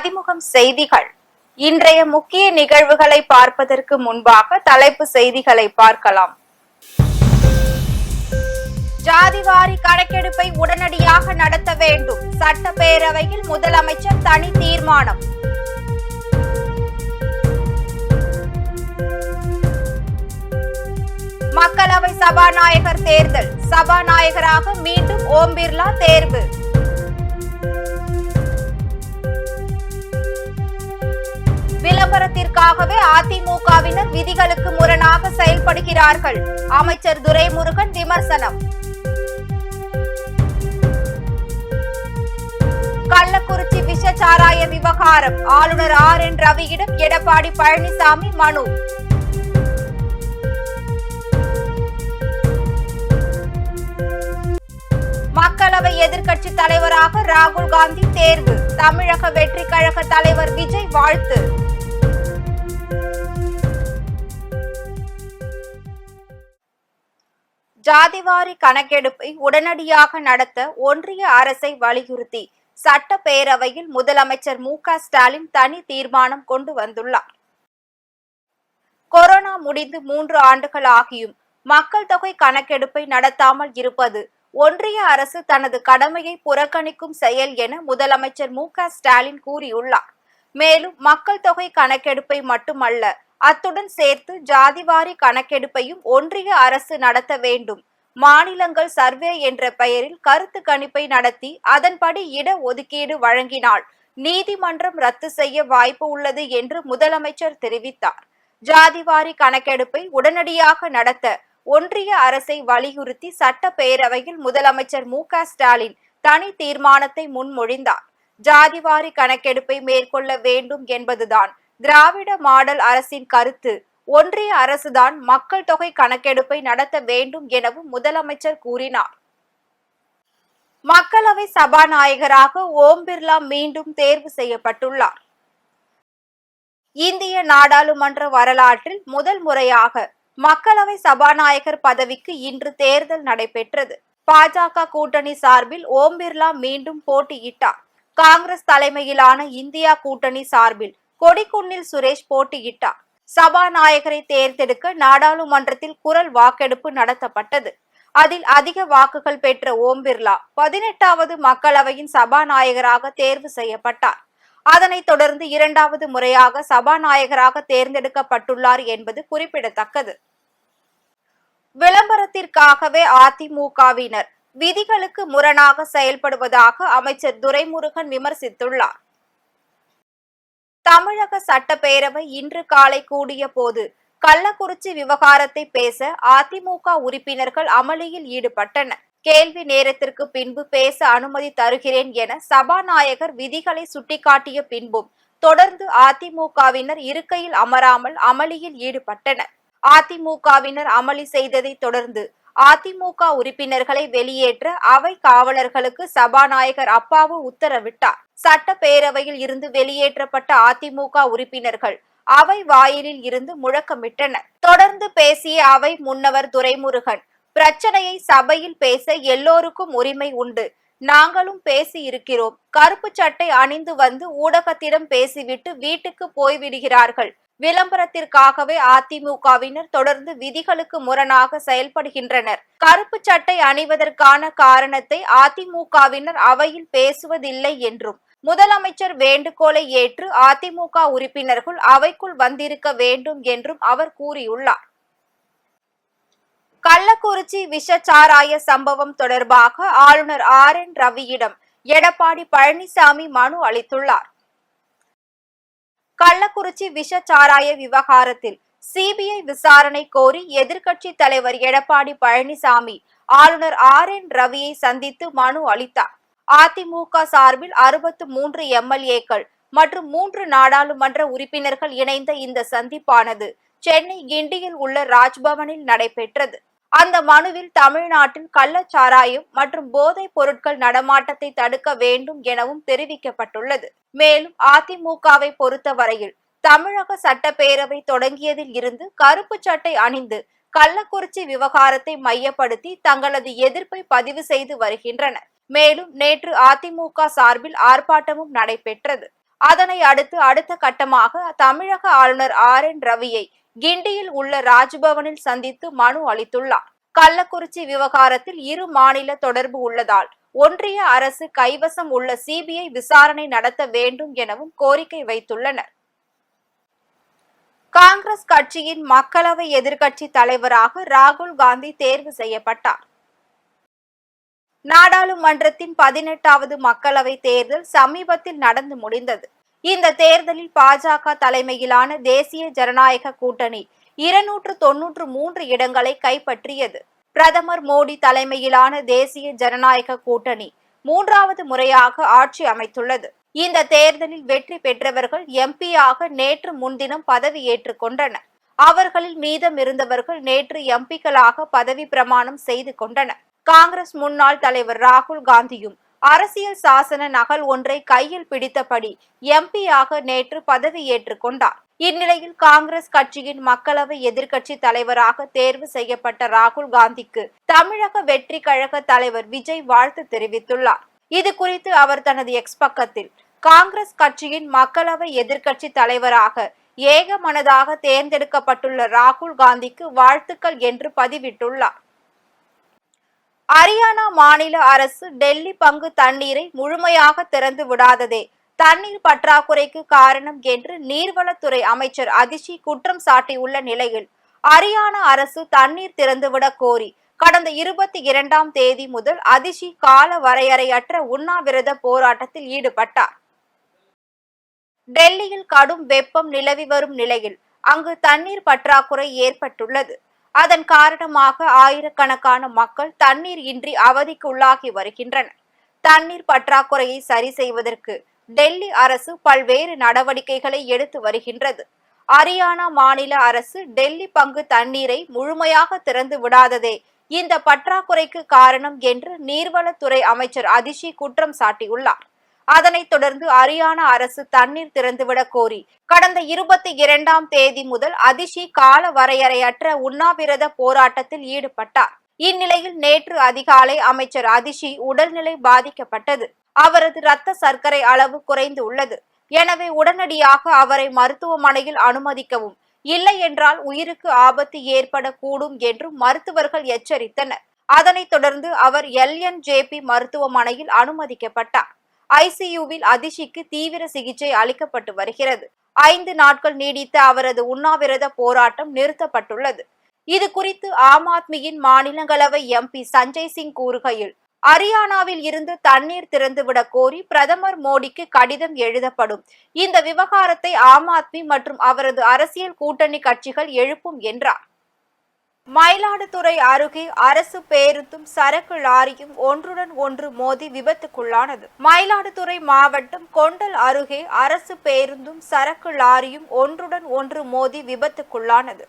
பதிமுகம் செய்திகள். இன்றைய முக்கிய நிகழ்வுகளை பார்ப்பதற்கு முன்பாக தலைப்பு செய்திகளை பார்க்கலாம். ஜாதிவாரி கணக்கெடுப்பை உடனடியாக நடத்த வேண்டும், சட்டப்பேரவையில் முதலமைச்சர் தனி தீர்மானம். மக்களவை சபாநாயகர் தேர்தல், சபாநாயகராக மீண்டும் ஓம் பிர்லா தேர்வு. விளம்பரத்திற்காகவே அதிமுகவினர் விதிகளுக்கு முரணாக செயல்படுகிறார்கள், அமைச்சர் துரைமுருகன் விமர்சனம். கள்ளக்குறிச்சி விஷச்சாராய விவகாரம், ஆளுநர் RN ரவியிடம் எடப்பாடி பழனிசாமி மனு. மக்களவை எதிர்க்கட்சி தலைவராக ராகுல் காந்தி தேர்வு, தமிழக வெற்றி கழக தலைவர் விஜய் வாழ்த்து. ஜாதிவாரி கணக்கெடுப்பை உடனடியாக நடத்த ஒன்றிய அரசை வலியுறுத்தி சட்டப்பேரவையில் முதலமைச்சர் மு.க.ஸ்டாலின் தனி தீர்மானம் கொண்டு வந்துள்ளார். கொரோனா முடிந்து 3 ஆண்டுகள் ஆகியும் மக்கள் தொகை கணக்கெடுப்பை நடத்தாமல் இருப்பது ஒன்றிய அரசு தனது கடமையை புறக்கணிக்கும் செயல் என முதலமைச்சர் மு.க.ஸ்டாலின் கூறியுள்ளார். மேலும் மக்கள் தொகை கணக்கெடுப்பை மட்டுமல்ல, அத்துடன் சேர்த்து ஜாதிவாரி கணக்கெடுப்பையும் ஒன்றிய அரசு நடத்த வேண்டும். மாநிலங்கள் சர்வே என்ற பெயரில் கருத்து கணிப்பை நடத்தி அதன்படி இட ஒதுக்கீடு வழங்கினால் நீதிமன்றம் ரத்து செய்ய வாய்ப்பு உள்ளது என்று முதலமைச்சர் தெரிவித்தார். ஜாதிவாரி கணக்கெடுப்பை உடனடியாக நடத்த ஒன்றிய அரசை வலியுறுத்தி சட்டப்பேரவையில் முதலமைச்சர் மு.க.ஸ்டாலின் தனி தீர்மானத்தை முன்மொழிந்தார். ஜாதிவாரி கணக்கெடுப்பை மேற்கொள்ள வேண்டும் என்பதுதான் திராவிட மாடல் அரசின் கருத்து. ஒன்றிய அரசுதான் மக்கள் தொகை கணக்கெடுப்பை நடத்த வேண்டும் எனவும் முதலமைச்சர் கூறினார். மக்களவை சபாநாயகராக ஓம் பிர்லா மீண்டும் தேர்வு செய்யப்பட்டுள்ளார். இந்திய நாடாளுமன்ற வரலாற்றில் முதல் முறையாக மக்களவை சபாநாயகர் பதவிக்கு இன்று தேர்தல் நடைபெற்றது. பாஜக கூட்டணி சார்பில் ஓம் பிர்லா மீண்டும் போட்டியிட்டார். காங்கிரஸ் தலைமையிலான இந்தியா கூட்டணி சார்பில் கொடிக்குன்னில் சுரேஷ் போட்டியிட்டார். சபாநாயகரை தேர்ந்தெடுக்க நாடாளுமன்றத்தில் குரல் வாக்கெடுப்பு நடத்தப்பட்டது. அதில் அதிக வாக்குகள் பெற்ற ஓம் பிர்லா 18வது மக்களவையின் சபாநாயகராக தேர்வு செய்யப்பட்டார். அதனைத் தொடர்ந்து 2வது முறையாக சபாநாயகராக தேர்ந்தெடுக்கப்பட்டுள்ளார் என்பது குறிப்பிடத்தக்கது. விளம்பரத்திற்காகவே அதிமுகவினர் விதிகளுக்கு முரணாக செயல்படுவதாக அமைச்சர் துரைமுருகன் விமர்சித்துள்ளார். தமிழக சட்டப்பேரவை இன்று காலை கூடிய போது கள்ளக்குறிச்சி விவகாரத்தை பேச அதிமுக உறுப்பினர்கள் அமளியில் ஈடுபட்டனர். கேள்வி நேரத்திற்கு பின்பு பேச அனுமதி தருகிறேன் என சபாநாயகர் விதிகளை சுட்டிக்காட்டிய பின்பும் தொடர்ந்து அதிமுகவினர் இருக்கையில் அமராமல் அமளியில் ஈடுபட்டனர். அதிமுகவினர் அமளி செய்ததை தொடர்ந்து அதிமுக உறுப்பினர்களை வெளியேற்ற அவை காவலர்களுக்கு சபாநாயகர் அப்பாவு உத்தரவிட்டார். சட்டப்பேரவையில் இருந்து வெளியேற்றப்பட்ட அதிமுக உறுப்பினர்கள் அவை வாயிலில் இருந்து முழக்கமிட்டனர். தொடர்ந்து பேசிய அவை முன்னவர் துரைமுருகன், பிரச்சனையை சபையில் பேச எல்லோருக்கும் உரிமை உண்டு, நாங்களும் பேசி இருக்கிறோம். கருப்பு சட்டை அணிந்து வந்து ஊடகத்திடம் பேசிவிட்டு வீட்டுக்கு போய்விடுகிறார்கள். விளம்பரத்திற்காகவே அதிமுகவினர் தொடர்ந்து விதிகளுக்கு முரணாக செயல்படுகின்றனர். கருப்பு சட்டை அணிவதற்கான காரணத்தை அதிமுகவினர் அவையில் பேசுவதில்லை என்றும் முதலமைச்சர் வேண்டுகோளை ஏற்று அதிமுக உறுப்பினர்கள் அவைக்குள் வந்திருக்க வேண்டும் என்றும் அவர் கூறியுள்ளார். கள்ளக்குறிச்சி விஷச்சாராய சம்பவம் தொடர்பாக ஆளுநர் RN ரவியிடம் எடப்பாடி பழனிசாமி மனு அளித்துள்ளார். கள்ளக்குறிச்சி விஷச்சாராய விவகாரத்தில் CBI விசாரணை கோரி எதிர்க்கட்சி தலைவர் எடப்பாடி பழனிசாமி ஆளுநர் RN ரவியை சந்தித்து மனு அளித்தார். அதிமுக சார்பில் 63 MLA-க்கள் மற்றும் 3 நாடாளுமன்ற உறுப்பினர்கள் இணைந்த இந்த சந்திப்பானது சென்னை கிண்டியில் உள்ள ராஜ்பவனில் நடைபெற்றது. அந்த மனுவில் தமிழ்நாட்டில் கள்ளச்சாராயம் மற்றும் போதைப் பொருட்கள் நடமாட்டத்தை தடுக்க வேண்டும் எனவும் தெரிவிக்கப்பட்டுள்ளது. மேலும் அதிமுகவை பொறுத்தவரையில் தமிழக சட்டப்பேரவை தொடங்கியதில் இருந்து கருப்பு சட்டை அணிந்து கள்ளக்குறிச்சி விவகாரத்தை மையப்படுத்தி தங்களது எதிர்ப்பை பதிவு செய்து வருகின்றனர். மேலும் நேற்று அதிமுக சார்பில் ஆர்ப்பாட்டமும் நடைபெற்றது. அதனை அடுத்து அடுத்த கட்டமாக தமிழக ஆளுநர் RN ரவியை கிண்டியில் உள்ள ராஜ்பவனில் சந்தித்து மனு அளித்துள்ளார். கள்ளக்குறிச்சி விவகாரத்தில் இரு மாநில தொடர்பு உள்ளதால் ஒன்றிய அரசு கைவசம் உள்ள CBI விசாரணை நடத்த வேண்டும் எனவும் கோரிக்கை வைத்துள்ளனர். காங்கிரஸ் கட்சியின் மக்களவை எதிர்க்கட்சி தலைவராக ராகுல் காந்தி தேர்வு செய்யப்பட்டார். நாடாளுமன்றத்தின் 18வது மக்களவை தேர்தல் சமீபத்தில் நடந்து முடிந்தது. இந்த தேர்தலில் பாஜக தலைமையிலான தேசிய ஜனநாயக கூட்டணி 293 இடங்களை கைப்பற்றியது. பிரதமர் மோடி தலைமையிலான தேசிய ஜனநாயக கூட்டணி 3வது முறையாக ஆட்சி அமைத்துள்ளது. இந்த தேர்தலில் வெற்றி பெற்றவர்கள் MP-யாக நேற்று முன்தினம் பதவி ஏற்றுக் கொண்டனர். அவர்களில் மீதம் இருந்தவர்கள் நேற்று MP-களாக பதவி பிரமாணம் செய்து கொண்டனர். காங்கிரஸ் முன்னாள் தலைவர் ராகுல் காந்தியும் அரசியல் சாசன நகல் ஒன்றை கையில் பிடித்தபடி MP-யாக நேற்று பதவி ஏற்றுக் கொண்டார். இந்நிலையில் காங்கிரஸ் கட்சியின் மக்களவை எதிர்க்கட்சி தலைவராக தேர்வு செய்யப்பட்ட ராகுல் காந்திக்கு தமிழக வெற்றி கழக தலைவர் விஜய் வாழ்த்து தெரிவித்துள்ளார். இது குறித்து அவர் தனது எக்ஸ் பக்கத்தில் காங்கிரஸ் கட்சியின் மக்களவை எதிர்க்கட்சி தலைவராக ஏகமனதாக தேர்ந்தெடுக்கப்பட்டுள்ள ராகுல் காந்திக்கு வாழ்த்துக்கள் என்று பதிவிட்டுள்ளார். ஹரியானா மாநில அரசு டெல்லி பங்கு தண்ணீரை முழுமையாக திறந்து விடாததே தண்ணீர் பற்றாக்குறைக்கு காரணம் என்று நீர்வளத்துறை அமைச்சர் அதிஷி குற்றம் சாட்டியுள்ள நிலையில் ஹரியானா அரசு தண்ணீர் திறந்துவிடக் கோரி கடந்த 22ஆம் தேதி முதல் அதிஷி கால வரையறையற்ற உண்ணாவிரத போராட்டத்தில் ஈடுபட்டார். டெல்லியில் கடும் வெப்பம் நிலவி வரும் நிலையில் அங்கு தண்ணீர் பற்றாக்குறை ஏற்பட்டுள்ளது. அதன் காரணமாக ஆயிரக்கணக்கான மக்கள் தண்ணீர் இன்றி அவதிக்குள்ளாகி வருகின்றனர். தண்ணீர் பற்றாக்குறையை சரி செய்வதற்கு டெல்லி அரசு பல்வேறு நடவடிக்கைகளை எடுத்து வருகின்றது. ஹரியானா மாநில அரசு டெல்லி பங்கு தண்ணீரை முழுமையாக திறந்து விடாததே இந்த பற்றாக்குறைக்கு காரணம் என்று நீர்வளத்துறை அமைச்சர் அதிஷி குற்றம் சாட்டியுள்ளார். அதனைத் தொடர்ந்து ஹரியானா அரசு தண்ணீர் திறந்துவிடக் கோரி கடந்த 22ஆம் தேதி முதல் அதிஷி கால வரையறையற்ற உண்ணாவிரத போராட்டத்தில் ஈடுபட்டார். இந்நிலையில் நேற்று அதிகாலை அமைச்சர் அதிஷி உடல்நிலை பாதிக்கப்பட்டது. அவரது இரத்த சர்க்கரை அளவு குறைந்து உள்ளது. எனவே உடனடியாக அவரை மருத்துவமனையில் அனுமதிக்கவும், இல்லை என்றால் உயிருக்கு ஆபத்து ஏற்படக்கூடும் என்றும் மருத்துவர்கள் எச்சரித்தனர். அதனைத் தொடர்ந்து அவர் LNJP மருத்துவமனையில் அனுமதிக்கப்பட்டார். ICUவில் அதிஷிக்கு தீவிர சிகிச்சை அளிக்கப்பட்டு வருகிறது. 5 நாட்கள் நீடித்த அவரது உண்ணாவிரத போராட்டம் நிறுத்தப்பட்டுள்ளது. இது குறித்து ஆம் ஆத்மியின் மாநிலங்களவை MP சஞ்சய் சிங் கூறுகையில், ஹரியானாவில் இருந்து தண்ணீர் திறந்துவிடக் கோரி பிரதமர் மோடிக்கு கடிதம் எழுதப்படும். இந்த விவகாரத்தை ஆம் ஆத்மி மற்றும் அவரது அரசியல் கூட்டணி கட்சிகள் எழுப்பும் என்றார். மயிலாடுதுறை அருகே அரசு பேருந்தும் சரக்கு லாரியும் ஒன்றுடன் ஒன்று மோதி விபத்துக்குள்ளானது. மயிலாடுதுறை மாவட்டம் கொண்டல் அருகே அரசு பேருந்தும் சரக்கு லாரியும் ஒன்றுடன் ஒன்று மோதி விபத்துக்குள்ளானது.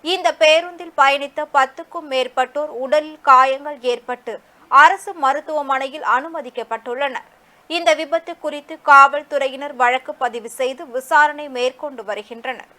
இந்த பேருந்தில் பயணித்த 10க்கும் மேற்பட்டோர் உடலில் காயங்கள் ஏற்பட்டு அரசு மருத்துவமனையில் அனுமதிக்கப்பட்டுள்ளனர். இந்த விபத்து குறித்து காவல்துறையினர் வழக்கு பதிவு செய்து விசாரணை மேற்கொண்டு வருகின்றனர்.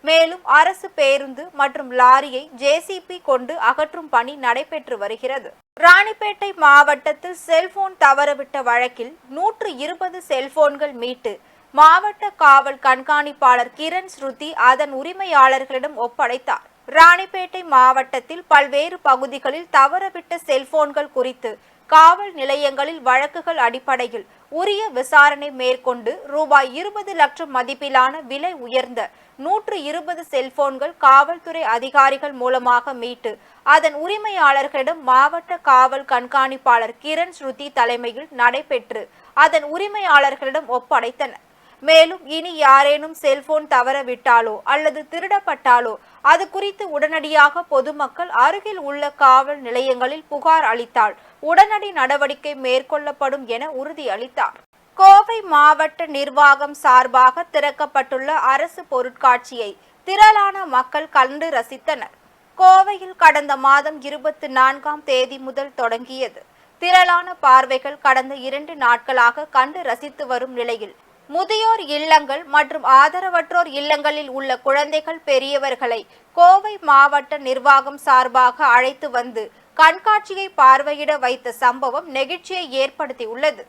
மேலும் அரசு பேருந்து மற்றும் லாரியை JCB கொண்டு அகற்றும் பணி நடைபெற்று வருகிறது. ராணிப்பேட்டை மாவட்டத்தில் செல்போன் தவறவிட்ட வழக்கில் 120 செல்போன்கள் மீட்டு மாவட்ட காவல் கண்காணிப்பாளர் கிரண் ஸ்ருதி அதன் உரிமையாளர்களிடம் ஒப்படைத்தார். ராணிப்பேட்டை மாவட்டத்தில் பல்வேறு பகுதிகளில் தவறவிட்ட செல்போன்கள் குறித்து காவல் நிலையங்களில் வழக்குகள் அடிப்படையில் உரிய விசாரணை மேற்கொண்டு ரூபாய் 20 லட்சம் மதிப்பிலான விலை உயர்ந்த 120 செல்போன்கள் காவல்துறை அதிகாரிகள் மூலமாக மீட்டு அதன் உரிமையாளர்களிடம் மாவட்ட காவல் கண்காணிப்பாளர் கிரண் ஸ்ருதி தலைமையில் நடைபெற்று அதன் உரிமையாளர்களிடம் ஒப்படைத்தனர். மேலும் இனி யாரேனும் செல்போன் தவறவிட்டாலோ அல்லது திருடப்பட்டாலோ அது குறித்து உடனடியாக பொதுமக்கள் அருகில் உள்ள காவல் நிலையங்களில் புகார் அளித்தால் உடனடி நடவடிக்கை மேற்கொள்ளப்படும் என உறுதியளித்தார். கோவை மாவட்ட நிர்வாகம் சார்பாக திறக்கப்பட்டுள்ள அரசு பொருட்காட்சியை திரளான மக்கள் கண்டு ரசித்தனர். கோவையில் கடந்த மாதம் 24ஆம் தேதி முதல் தொடங்கியது. திரளான பார்வைகள் கடந்த 2 நாட்களாக கண்டு ரசித்து வரும் நிலையில் முதியோர் இல்லங்கள் மற்றும் ஆதரவற்றோர் இல்லங்களில் உள்ள குழந்தைகள் பெரியவர்களை கோவை மாவட்ட நிர்வாகம் சார்பாக அழைத்து வந்து கண்காட்சியை பார்வையிட வைத்த சம்பவம் நெகிழ்ச்சியை ஏற்படுத்தியுள்ளது.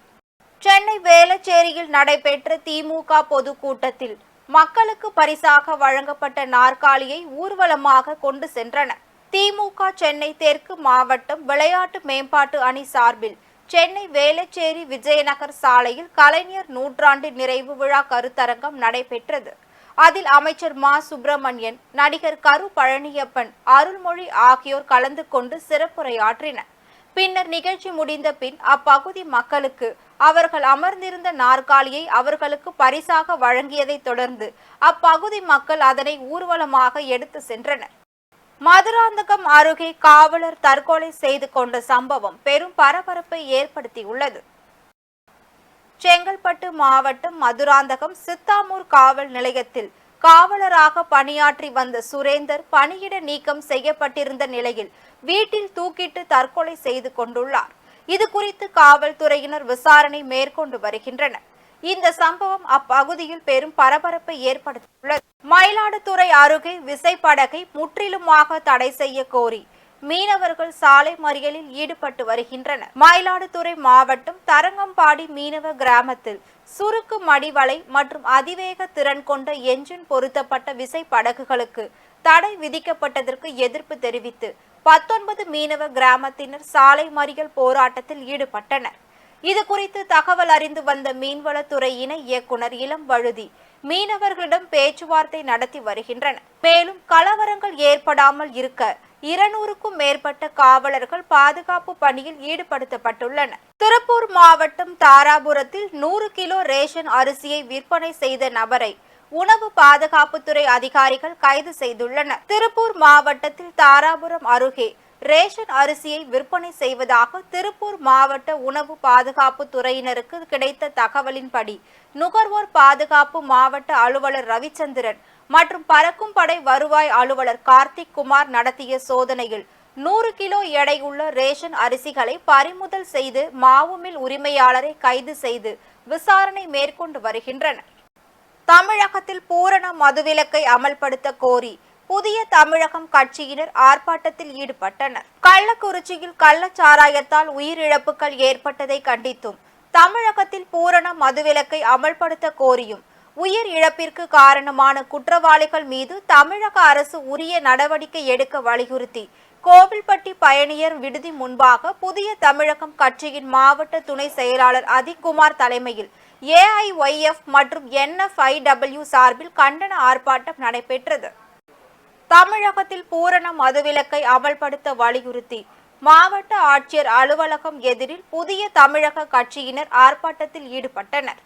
சென்னை வேளச்சேரியில் நடைபெற்ற திமுக பொதுக்கூட்டத்தில் மக்களுக்கு பரிசாக வழங்கப்பட்ட நாற்காலியை ஊர்வலமாக கொண்டு சென்றனர். திமுக சென்னை தெற்கு மாவட்டம் விளையாட்டு மேம்பாட்டு அணி சார்பில் சென்னை வேளச்சேரி விஜயநகர் சாலையில் கலைஞர் நூற்றாண்டு நிறைவு விழா கருத்தரங்கம் நடைபெற்றது. அதில் அமைச்சர் மா சுப்பிரமணியன், நடிகர் கரு பழனியப்பன், அருள்மொழி ஆகியோர் கலந்து கொண்டு சிறப்புரையாற்றினர். பின்னர் நிகழ்ச்சி முடிந்த பின் அப்பகுதி மக்களுக்கு அவர்கள் அமர்ந்திருந்த நாற்காலியை அவர்களுக்கு பரிசாக வழங்கியதை தொடர்ந்து அப்பகுதி மக்கள் அதனை ஊர்வலமாக எடுத்து சென்றனர். மதுராந்தகம் அருகே காவலர் தற்கொலை செய்து கொண்ட சம்பவம் பெரும் பரபரப்பை ஏற்படுத்தியுள்ளது. செங்கல்பட்டு மாவட்டம் மதுராந்தகம் சித்தாமூர் காவல் நிலையத்தில் காவலராக பணியாற்றி வந்த சுரேந்தர் பணியிட நீக்கம் செய்யப்பட்டிருந்த நிலையில் வீட்டில் தூக்கிட்டு தற்கொலை செய்து கொண்டுள்ளார். இது குறித்து காவல்துறையினர் விசாரணை மேற்கொண்டு வருகின்றனர். இந்த சம்பவம் அப்பகுதியில் பெரும் பரபரப்பை ஏற்படுத்தியுள்ளது. மயிலாடுதுறை அருகே விசைப்படகை முற்றிலுமாக தடை செய்ய கோரி மீனவர்கள் சாலை மறியலில் ஈடுபட்டு வருகின்றனர். மயிலாடுதுறை மாவட்டம் தரங்கம்பாடி மீனவ கிராமத்தில் சுருக்கு மடிவலை மற்றும் அதிவேக திறன் கொண்ட என்ஜின் பொருத்தப்பட்ட விசைப்படகுகளுக்கு தடை விதிக்கப்பட்டதற்கு எதிர்ப்பு தெரிவித்து 19 மீனவ கிராமத்தினர் சாலை மறியல் போராட்டத்தில் ஈடுபட்டனர். இது குறித்து தகவல் அறிந்து வந்த மீன்வளத்துறை இணை இயக்குனர் இளம் வழுதி மீனவர்களிடம் பேச்சுவார்த்தை நடத்தி வருகின்றனர். மேலும் கலவரங்கள் ஏற்படாமல் இருக்க 200க்கும் மேற்பட்ட காவலர்கள் பாதுகாப்பு பணியில் ஈடுபடுத்தப்பட்டுள்ளனர். திருப்பூர் மாவட்டம் தாராபுரத்தில் 100 கிலோ ரேஷன் அரிசியை விற்பனை செய்த நபரை உணவு பாதுகாப்புத்துறை அதிகாரிகள் கைது செய்துள்ளனர். திருப்பூர் மாவட்டத்தில் தாராபுரம் அருகே ரேஷன் அரிசியை விற்பனை செய்வதாக திருப்பூர் மாவட்ட உணவு பாதுகாப்பு துறையினருக்கு கிடைத்த தகவலின்படி நுகர்வோர் பாதுகாப்பு மாவட்ட அலுவலர் ரவிச்சந்திரன் மற்றும் பறக்கும் படை வருவாய் அலுவலர் கார்த்திக் குமார் நடத்திய சோதனையில் 100 கிலோ எடையுள்ள ரேஷன் அரிசிகளை பறிமுதல் செய்து மாவுமில் உரிமையாளரை கைது செய்து விசாரணை மேற்கொண்டு வருகின்றனர். தமிழகத்தில் பூரண மதுவிலக்கை அமல்படுத்த கோரி புதிய தமிழகம் கட்சியினர் ஆர்ப்பாட்டத்தில் ஈடுபட்டனர். கள்ளக்குறிச்சியில் கள்ளச்சாராயத்தால் உயிரிழப்புகள் ஏற்பட்டதை கண்டித்தும் தமிழகத்தில் பூரண மதுவிலக்கை அமல்படுத்த கோரியும் உயிர் இழப்பிற்கு காரணமான குற்றவாளிகள் மீது தமிழக அரசு உரிய நடவடிக்கை எடுக்க வலியுறுத்தி கோவில்பட்டி பயணியர் விடுதி முன்பாக புதிய தமிழகம் கட்சியின் மாவட்ட துணை செயலாளர் அதிக்குமார் தலைமையில் AIYF மற்றும் NFIW சார்பில் கண்டன ஆர்ப்பாட்டம் நடைபெற்றது. தமிழகத்தில் பூரண மதுவிலக்கை அமல்படுத்த வலியுறுத்தி மாவட்ட ஆட்சியர் அலுவலகம் எதிரில் புதிய தமிழக கட்சியினர் ஆர்ப்பாட்டத்தில் ஈடுபட்டனர்.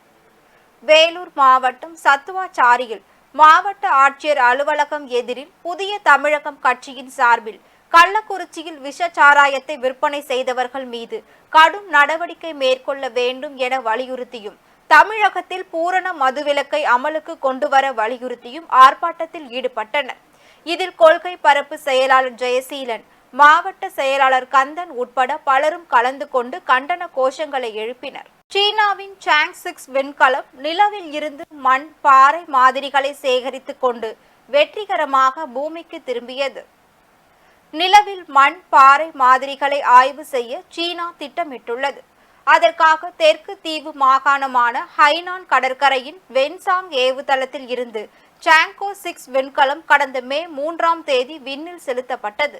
வேலூர் மாவட்டம் சத்துவாச்சாரியில் மாவட்ட ஆட்சியர் அலுவலகம் எதிரில் புதிய தமிழகம் கட்சியின் சார்பில் கள்ளக்குறிச்சியில் விஷச்சாராயத்தை விற்பனை செய்தவர்கள் மீது கடும் நடவடிக்கை மேற்கொள்ள வேண்டும் என வலியுறுத்தியும் தமிழகத்தில் பூரண மதுவிலக்கை அமலுக்கு கொண்டுவர வலியுறுத்தியும் ஆர்ப்பாட்டத்தில் ஈடுபட்டனர். இதில் கொள்கை பரப்பு செயலாளர் ஜெயசீலன், மாவட்ட செயலாளர் கந்தன் உட்பட பலரும் கலந்து கொண்டு கண்டன கோஷங்களை எழுப்பினர். சீனாவின் சாங்-6 விண்கலம் நிலவில் இருந்து மண், பாறை மாதிரிகளை சேகரித்துக் கொண்டு வெற்றிகரமாக பூமிக்கு திரும்பியது. நிலவில் மண், பாறை மாதிரிகளை ஆய்வு செய்ய சீனா திட்டமிட்டுள்ளது. அதற்காக தெற்கு தீவு மாகாணமான ஹைனான் கடற்கரையின் வென்சாங் ஏவுதளத்தில் இருந்து சாங்கோ-6 விண்கலம் கடந்த மே 3ஆம் தேதி விண்ணில் செலுத்தப்பட்டது.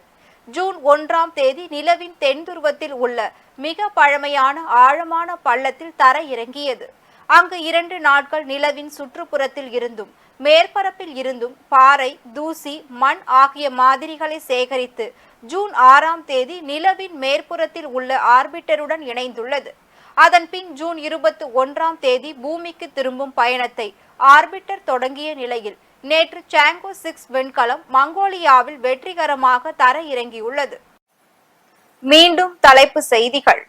ஜூன் 1ஆம் தேதி நிலவின் தென் துருவத்தில் உள்ள மிக பழமையான ஆழமான பள்ளத்தில் தர இறங்கியது. அங்கு 2 நாட்கள் நிலவின் சுற்றுப்புறத்தில் இருந்தும் மேற்பரப்பில் இருந்தும் பாறை, தூசி, மண் ஆகிய மாதிரிகளை சேகரித்து ஜூன் 6ஆம் தேதி நிலவின் மேற்புறத்தில் உள்ள ஆர்பிட்டருடன் இணைந்துள்ளது. அதன்பின் ஜூன் 21ஆம் தேதி பூமிக்கு திரும்பும் பயணத்தை ஆர்பிட்டர் தொடங்கிய நிலையில் நேற்று சாங்கோ-6 விண்கலம் மங்கோலியாவில் வெற்றிகரமாக தர இறங்கியுள்ளது. மீண்டும் தலைப்பு செய்திகள்.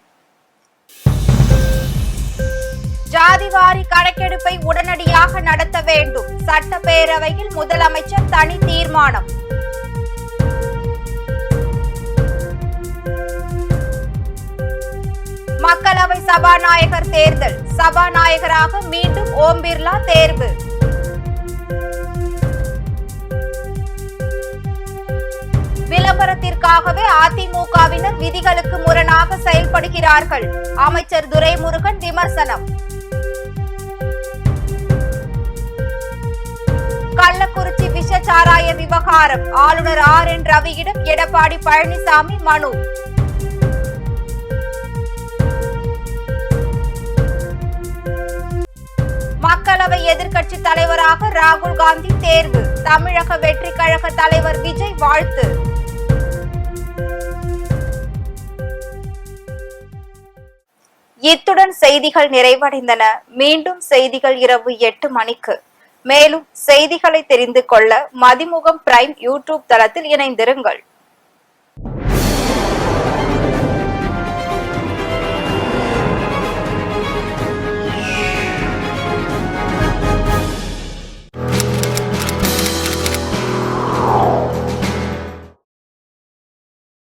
ஜாதிவாரி கணக்கெடுப்பை உடனடியாக நடத்த வேண்டும். சட்டப்பேரவையில் முதலமைச்சர் தனி தீர்மானம். மக்களவை சபாநாயகர் தேர்தல். சபாநாயகராக மீண்டும் ஓம் பிர்லா தேர்வு. விளம்பரத்திற்காகவே அதிமுகவினர் விதிகளுக்கு முரணாக செயல்படுகிறார்கள். அமைச்சர் துரைமுருகன் விமர்சனம். கள்ளக்குறிச்சி விஷச்சாராய விவகாரம் ஆளுநர் RN ரவியிடம் எடப்பாடி பழனிசாமி மனு. மக்களவை எதிர்க்கட்சி தலைவராக ராகுல் காந்தி தேர்வு. தமிழக வெற்றி கழக தலைவர் விஜய் வாழ்த்து. இத்துடன் செய்திகள் நிறைவடைந்தன. மீண்டும் செய்திகள் இரவு 8 மணிக்கு. மேலும் செய்திகளை தெரிந்து கொள்ள மதிமுகம் பிரைம் யூடியூப் தளத்தில் இணைந்திருங்கள்.